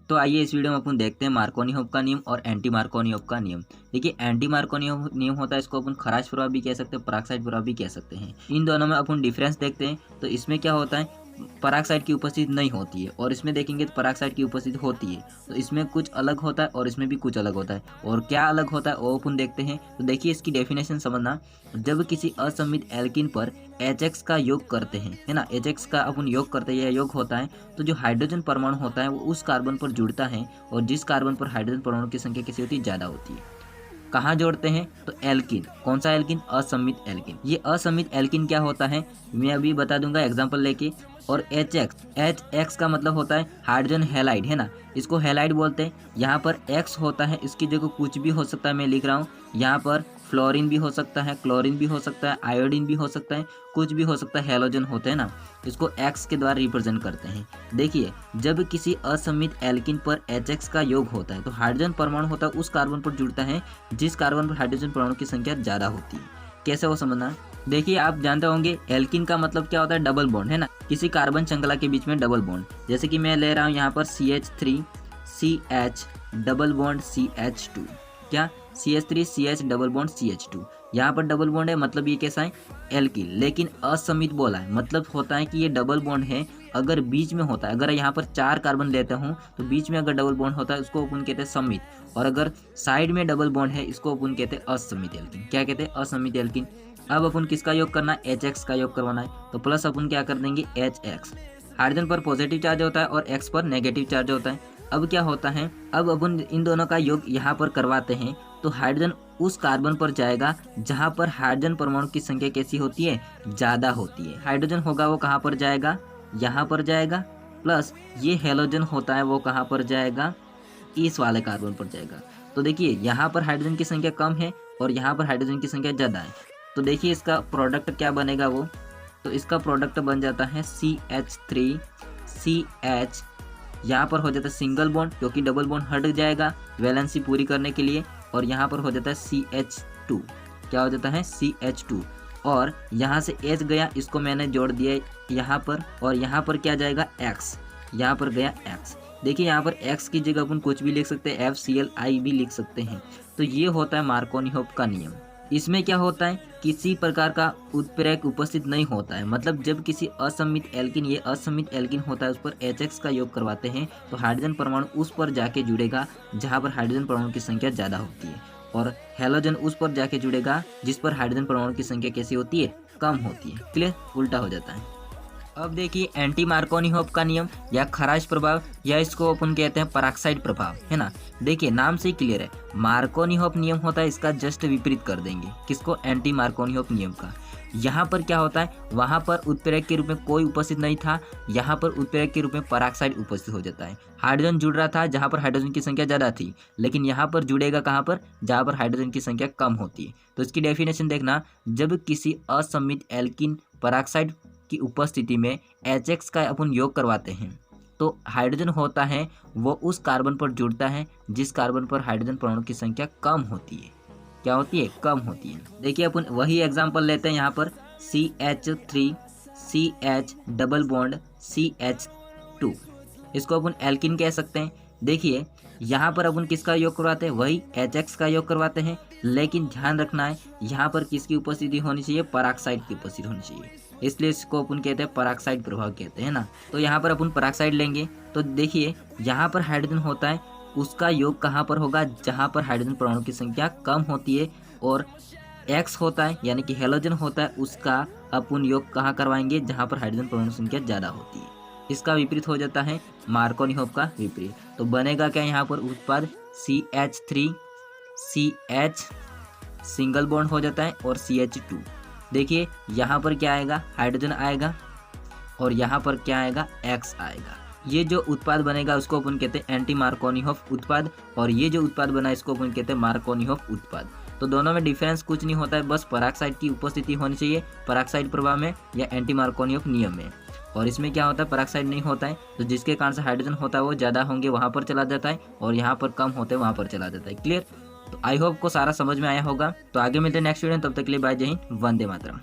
तो आइए इस वीडियो में अपन देखते हैं मार्कोनियोव का नियम और एंटी मार्कोनियोव का नियम। देखिए एंटी मार्कोनियोव नियम होता है, इसको अपन खराज प्रभाव भी कह सकते हैं, पराक्साइड प्रभाव भी कह सकते हैं। इन दोनों में अपन डिफरेंस देखते हैं। तो इसमें क्या होता है, पराक्साइड की उपस्थिति नहीं होती है और इसमें देखेंगे तो पराक्साइड की उपस्थिति होती है। तो इसमें कुछ अलग होता है और इसमें भी कुछ अलग होता है। और क्या अलग होता है वो अपन देखते हैं। तो देखिए इसकी डेफिनेशन समझना। जब किसी असममित एल्कीन पर HX का योग करते हैं, है ना, HX का अपन योग करते हैं या योग होता है, तो जो हाइड्रोजन परमाणु होता है वो उस कार्बन पर जुड़ता है और जिस कार्बन पर हाइड्रोजन परमाणु की संख्या कैसी होती है, ज़्यादा होती है। कहाँ जोड़ते हैं, तो एल्किन। कौन सा एल्किन, असममित एल्किन। ये असममित एल्किन क्या होता है मैं अभी बता दूंगा एग्जांपल लेके। और HX का मतलब होता है हाइड्रोजन हैलाइड, है ना, इसको हैलाइड बोलते हैं। यहाँ पर X होता है, इसकी जगह कुछ भी हो सकता है, मैं लिख रहा हूँ। यहाँ पर फ्लोरीन भी हो सकता है, क्लोरीन भी हो सकता है, आयोडीन भी हो सकता है, कुछ भी हो सकता है, हैलोजन होते हैं ना, इसको X के द्वारा रिप्रेजेंट करते हैं। देखिए जब किसी असममित एल्किन पर HX का योग होता है तो हाइड्रोजन परमाणु होता है उस कार्बन पर जुड़ता है जिस कार्बन पर हाइड्रोजन परमाणु की संख्या ज़्यादा होती है। कैसे वो समझना है, देखिए आप जानते होंगे एल्किन का मतलब क्या होता है, डबल बॉन्ड, है ना, किसी कार्बन श्रृंखला के बीच में डबल बॉन्ड। जैसे कि मैं ले रहा हूँ यहाँ पर CH3 CH double bond CH2, क्या CH3 CH double bond CH2, यहाँ पर डबल बॉन्ड है, मतलब ये कैसा है, एल्किन। लेकिन असममित बोला है, मतलब होता है कि ये डबल बॉन्ड है अगर बीच में होता है। अगर यहाँ पर 4 कार्बन लेते हूँ तो बीच में अगर डबल बॉन्ड होता है उसको अपन कहते हैं सममित, और अगर साइड में डबल बॉन्ड है इसको अपन कहते हैं असममित एल्किन। क्या कहते हैं, असममित एल्किन। अब अपन किसका योग करना है, HX का योग करवाना है, तो प्लस अपन क्या कर देंगे HX। हाइड्रोजन पर पॉजिटिव चार्ज होता है और X पर नेगेटिव चार्ज होता है। अब क्या होता है, अब अपन इन दोनों का योग यहाँ पर करवाते हैं तो हाइड्रोजन उस कार्बन पर जाएगा जहाँ पर हाइड्रोजन परमाणु की संख्या कैसी होती है, ज़्यादा होती है। हाइड्रोजन होगा वो कहाँ पर जाएगा, यहाँ पर जाएगा, प्लस ये हेलोजन होता है वो कहाँ पर जाएगा, इस वाले कार्बन पर जाएगा। तो देखिए यहाँ पर हाइड्रोजन की संख्या कम है और यहाँ पर हाइड्रोजन की संख्या ज़्यादा है। तो देखिए इसका प्रोडक्ट क्या बनेगा वो, तो इसका प्रोडक्ट बन जाता है CH3 CH, यहाँ पर हो जाता है सिंगल बॉन्ड क्योंकि डबल बॉन्ड हट जाएगा वैलेंसी पूरी करने के लिए, और यहाँ पर हो जाता है CH2। क्या हो जाता है, CH2। और यहाँ से H गया, इसको मैंने जोड़ दिया यहाँ पर, और यहाँ पर क्या जाएगा, X, यहाँ पर गया X। देखिए यहाँ पर X की जगह अपन कुछ भी लिख सकते हैं, FCl भी लिख सकते हैं। तो ये होता है मार्कोनियोव का नियम। इसमें क्या होता है, किसी प्रकार का उत्प्रेरक उपस्थित नहीं होता है। मतलब जब किसी असममित एल्किन, ये असममित एल्किन होता है, उस पर HX का योग करवाते हैं तो हाइड्रोजन परमाणु उस पर जाके जुड़ेगा जहाँ पर हाइड्रोजन परमाणु की संख्या ज़्यादा होती है, और हैलोजन उस पर जाके जुड़ेगा जिस पर हाइड्रोजन परमाणु की संख्या कैसी होती है, कम होती है। क्लियर, उल्टा हो जाता है। अब देखिए एंटी मार्कोनियोव का नियम या खराज प्रभाव, या इसको अपन कहते हैं पराक्साइड प्रभाव, है ना। देखिए नाम से ही क्लियर है, मार्कोनियोव नियम होता है, इसका जस्ट विपरीत कर देंगे, किसको, एंटी मार्कोनियोव नियम का। यहाँ पर क्या होता है, वहाँ पर उत्प्रेरक के रूप में कोई उपस्थित नहीं था, यहाँ पर उत्प्रेरक के रूप में पराक्साइड उपस्थित हो जाता है। हाइड्रोजन जुड़ रहा था जहाँ पर हाइड्रोजन की संख्या ज़्यादा थी, लेकिन यहाँ पर जुड़ेगा कहाँ पर, जहाँ पर हाइड्रोजन की संख्या कम होती है। तो इसकी डेफिनेशन देखना, जब किसी असममित एल्किन पराक्साइड की उपस्थिति में HX का अपन योग करवाते हैं तो हाइड्रोजन होता है वो उस कार्बन पर जुड़ता है जिस कार्बन पर हाइड्रोजन परमाणु की संख्या कम होती है। क्या होती है, कम होती है। देखिए अपन वही एग्जांपल लेते हैं यहाँ पर CH3 CH double bond CH2, इसको अपन एल्किन कह सकते हैं। देखिए यहाँ पर अपन किसका योग करवाते हैं, वही HX का योग करवाते हैं, लेकिन ध्यान रखना है यहाँ पर किसकी उपस्थिति होनी चाहिए, पराक्साइड की उपस्थिति होनी चाहिए, इसलिए इसको अपन कहते हैं पराक्साइड प्रभाव कहते हैं ना। तो यहाँ पर अपन पराक्साइड लेंगे तो देखिए यहाँ पर हाइड्रोजन होता है, उसका योग कहाँ पर होगा, जहाँ पर हाइड्रोजन परमाणु की संख्या कम होती है, और X होता है यानी कि हेलोजन होता है, उसका अपन योग कहाँ करवाएंगे, जहाँ पर हाइड्रोजन परमाणु की संख्या ज़्यादा होती है। इसका विपरीत हो जाता है मार्कोनियोव का विपरीत। तो बनेगा क्या यहाँ पर उत्पाद, CH3 CH सिंगल बॉन्ड हो जाता है और CH2। देखिए यहाँ पर क्या आएगा, हाइड्रोजन आएगा, और यहाँ पर क्या आएगा, X आएगा। ये जो उत्पाद बनेगा उसको अपन कहते हैं एंटी मार्कोनियोव उत्पाद, और ये जो उत्पाद बना इसको अपन कहते हैं मार्कोनियोव उत्पाद। तो दोनों में डिफरेंस कुछ नहीं होता है, बस पराक्साइड की उपस्थिति होनी चाहिए पराक्साइड प्रभाव में या एंटी मार्कोनियोव नियम में। और इसमें क्या होता है, पराक्साइड नहीं होता है, तो जिसके कारण से हाइड्रोजन होता है वो ज़्यादा होंगे वहाँ पर चला जाता है, और यहाँ पर कम होते हैं वहाँ पर चला जाता है। क्लियर। तो आई होप को सारा समझ में आया होगा। तो आगे मिलते हैं नेक्स्ट वीडियो, तब तक के लिए बाय, जय हिंद, वंदे मातरम।